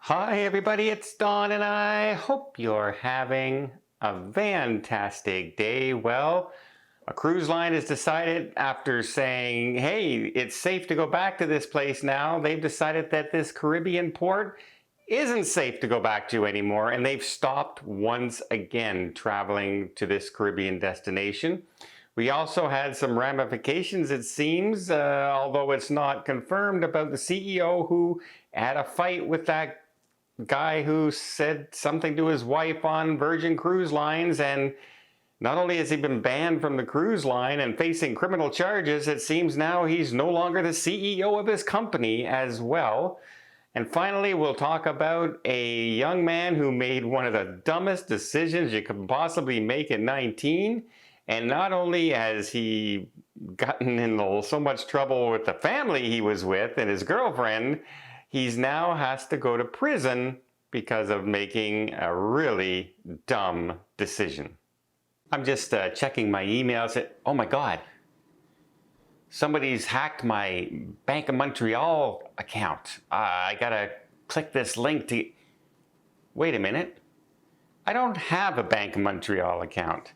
Hi everybody, it's Don and I hope you're having a fantastic day. Well, a cruise line has decided after saying, hey, it's safe to go back to this place now, they've decided that this Caribbean port isn't safe to go back to anymore, and they've stopped once again traveling to this Caribbean destination. We also had some ramifications, it seems, although it's not confirmed, about the CEO who had a fight with that guy who said something to his wife on Virgin Cruise Lines, and not only has he been banned from the cruise line and facing criminal charges, it seems now he's no longer the CEO of his company as well. And finally, we'll talk about a young man who made one of the dumbest decisions you could possibly make at 19. And not only has he gotten in so much trouble with the family he was with and his girlfriend, he now has to go to prison because of making a really dumb decision. I'm just checking my emails. Oh my God, somebody's hacked my Bank of Montreal account. I gotta click this link to... Wait a minute. I don't have a Bank of Montreal account.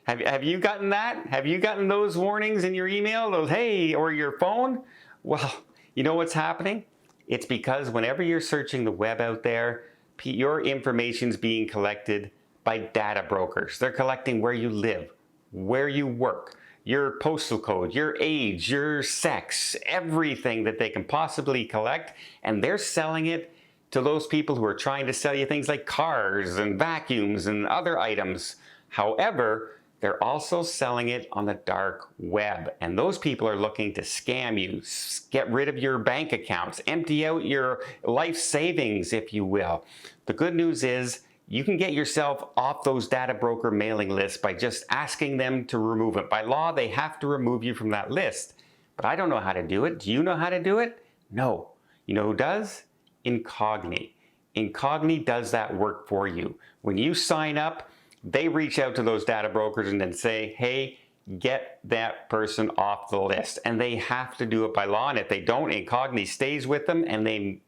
Have you gotten that? Have you gotten those warnings in your email? Those, hey, or your phone? Well, you know what's happening? It's because whenever you're searching the web out there, your information's being collected by data brokers. They're collecting where you live, where you work, your postal code, your age, your sex, everything that they can possibly collect, and they're selling it to those people who are trying to sell you things like cars and vacuums and other items. However, they're also selling it on the dark web, and those people are looking to scam you, get rid of your bank accounts, empty out your life savings, if you will. The good news is you can get yourself off those data broker mailing lists by just asking them to remove it. By law, they have to remove you from that list. But I don't know how to do it. Do you know how to do it? No. You know who does? Incogni. Incogni does that work for you. When you sign up, they reach out to those data brokers and then say, hey, get that person off the list. And they have to do it by law. And if they don't, Incogni stays with them and they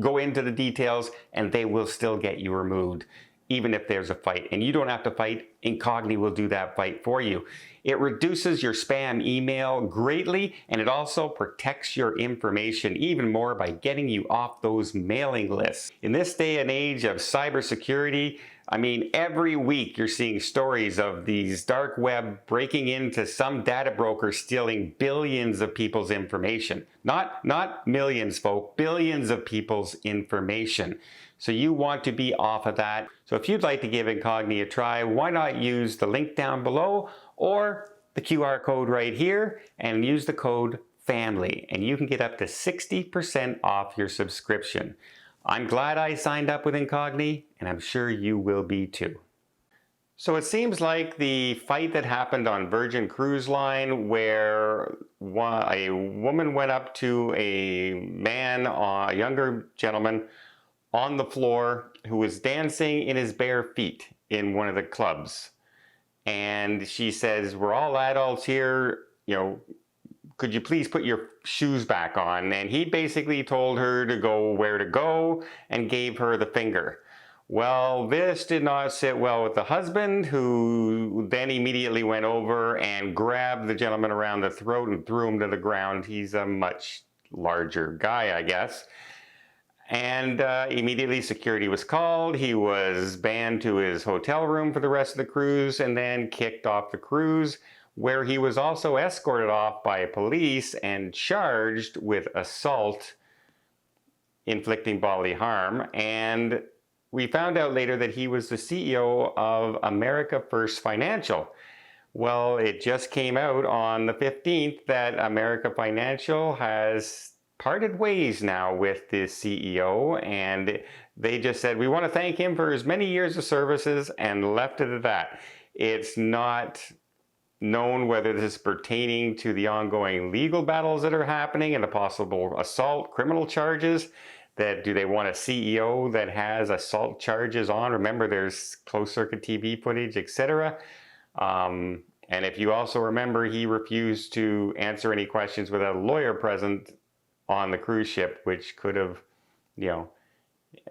go into the details and they will still get you removed, even if there's a fight. And you don't have to fight. Incogni will do that fight for you. It reduces your spam email greatly, and it also protects your information even more by getting you off those mailing lists. In this day and age of cybersecurity, I mean, every week you're seeing stories of these dark web breaking into some data broker stealing billions of people's information. Not millions, folks, billions of people's information. So you want to be off of that. So if you'd like to give Incogni a try, why not use the link down below or the QR code right here and use the code FAMILY, and you can get up to 60% off your subscription. I'm glad I signed up with Incogni, and I'm sure you will be too. So it seems like the fight that happened on Virgin Cruise Line, where a woman went up to a man, a younger gentleman, on the floor who was dancing in his bare feet in one of the clubs. And she says, we're all adults here, you know, could you please put your shoes back on? And he basically told her to go where to go and gave her the finger. Well, this did not sit well with the husband, who then immediately went over and grabbed the gentleman around the throat and threw him to the ground. He's a much larger guy, I guess. And immediately security was called. He was banned to his hotel room for the rest of the cruise and then kicked off the cruise, where he was also escorted off by police and charged with assault, inflicting bodily harm. And we found out later that he was the CEO of America First Financial. Well, it just came out on the 15th that America Financial has parted ways now with the CEO, and they just said, we want to thank him for his many years of services, and left it at that. It's not known whether this is pertaining to the ongoing legal battles that are happening and the possible assault criminal charges. That do they want a CEO that has assault charges on? Remember, there's closed circuit TV footage, etc. And if you also remember, he refused to answer any questions without a lawyer present on the cruise ship, which could have, you know,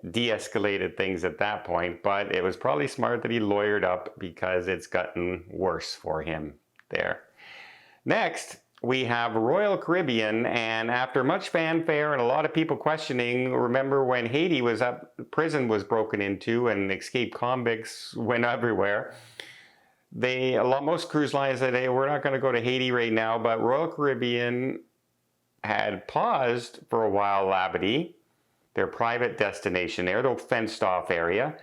de-escalated things at that point, but it was probably smart that he lawyered up because it's gotten worse for him there. Next, we have Royal Caribbean, and after much fanfare and a lot of people questioning, remember when Haiti was up, prison was broken into and escaped convicts went everywhere. Most cruise lines said, hey, we're not going to go to Haiti right now, but Royal Caribbean had paused for a while Labedee, their private destination there, the fenced off area.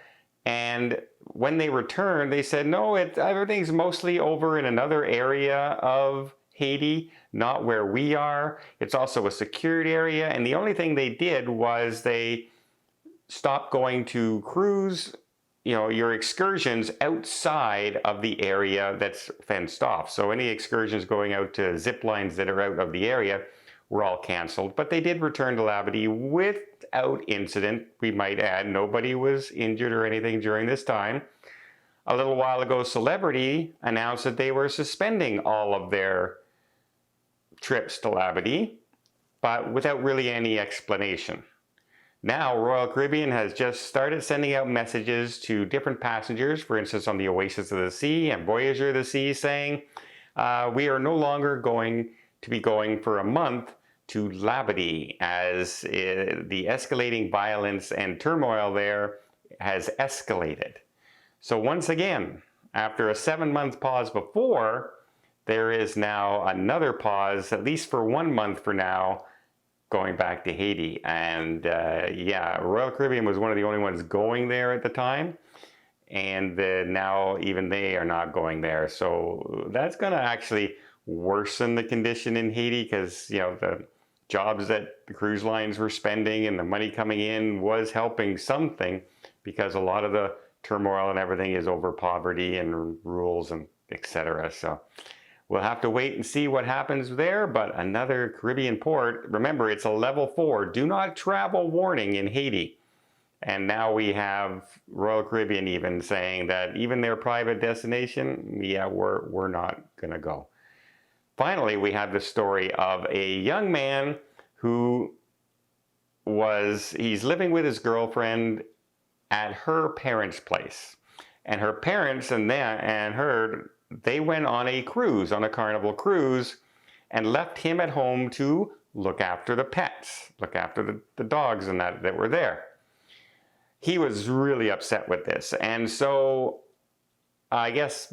And when they returned, they said, no, everything's mostly over in another area of Haiti, not where we are. It's also a secured area. And the only thing they did was they stopped going to cruise, your excursions outside of the area that's fenced off. So any excursions going out to zip lines that are out of the area were all canceled. But they did return to Labedee without incident, we might add. Nobody was injured or anything during this time. A little while ago, Celebrity announced that they were suspending all of their trips to Labedee, but without really any explanation. Now, Royal Caribbean has just started sending out messages to different passengers, for instance, on the Oasis of the Sea and Voyager of the Sea, saying, we are no longer going to be going for a month to Labedee, as the escalating violence and turmoil there has escalated. So once again, after a 7-month pause before, there is now another pause, at least for 1 month for now, going back to Haiti. And yeah, Royal Caribbean was one of the only ones going there at the time. And now even they are not going there. So that's going to actually worsen the condition in Haiti, because the jobs that the cruise lines were spending and the money coming in was helping something, because a lot of the turmoil and everything is over poverty and rules and etc. So we'll have to wait and see what happens there. But another Caribbean port, remember, it's a level 4 do not travel warning in Haiti. And now we have Royal Caribbean even saying that even their private destination, yeah, we're not going to go. Finally, we have the story of a young man who he's living with his girlfriend at her parents' place. And her parents and her, they went on a cruise, on a Carnival cruise, and left him at home to look after the pets, look after the dogs and that were there. He was really upset with this. And so I guess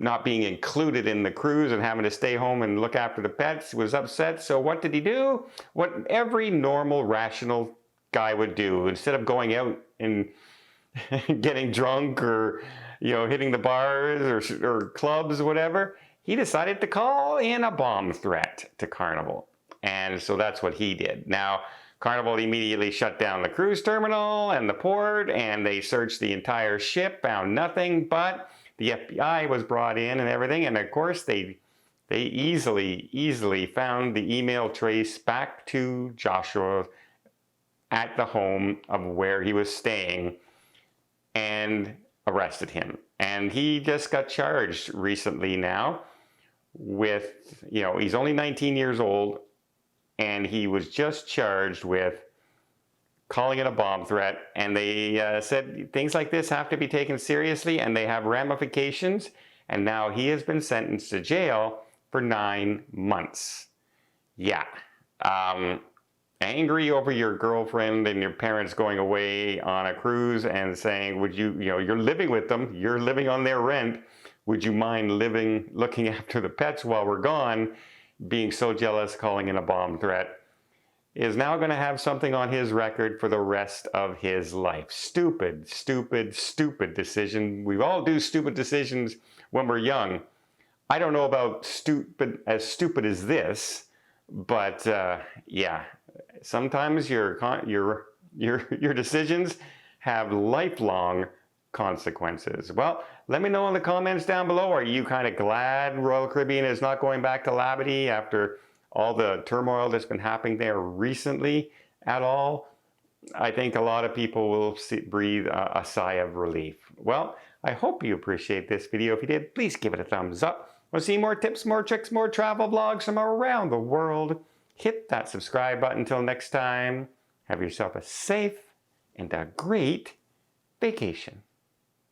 not being included in the cruise and having to stay home and look after the pets was upset. So what did he do? What every normal, rational guy would do. Instead of going out and getting drunk or hitting the bars or clubs or whatever, he decided to call in a bomb threat to Carnival. And so that's what he did. Now, Carnival immediately shut down the cruise terminal and the port, and they searched the entire ship, found nothing, but the FBI was brought in and everything. And of course, they easily found the email trace back to Joshua at the home of where he was staying and arrested him. And he just got charged recently now with, he's only 19 years old, and he was just charged with calling it a bomb threat. And they said things like this have to be taken seriously, and they have ramifications. And now he has been sentenced to jail for 9 months. Yeah. Angry over your girlfriend and your parents going away on a cruise and saying, would you, you're living with them, you're living on their rent, would you mind looking after the pets while we're gone? Being so jealous, calling in a bomb threat, is now going to have something on his record for the rest of his life. Stupid decision. We all do stupid decisions when we're young. I don't know about stupid as this, but yeah. Sometimes your decisions have lifelong consequences. Well, let me know in the comments down below. Are you kind of glad Royal Caribbean is not going back to Labedee after all the turmoil that's been happening there recently at all? I think a lot of people will breathe a sigh of relief. Well, I hope you appreciate this video. If you did, please give it a thumbs up. Want to see more tips, more tricks, more travel vlogs from around the world? Hit that subscribe button. Until next time, have yourself a safe and a great vacation.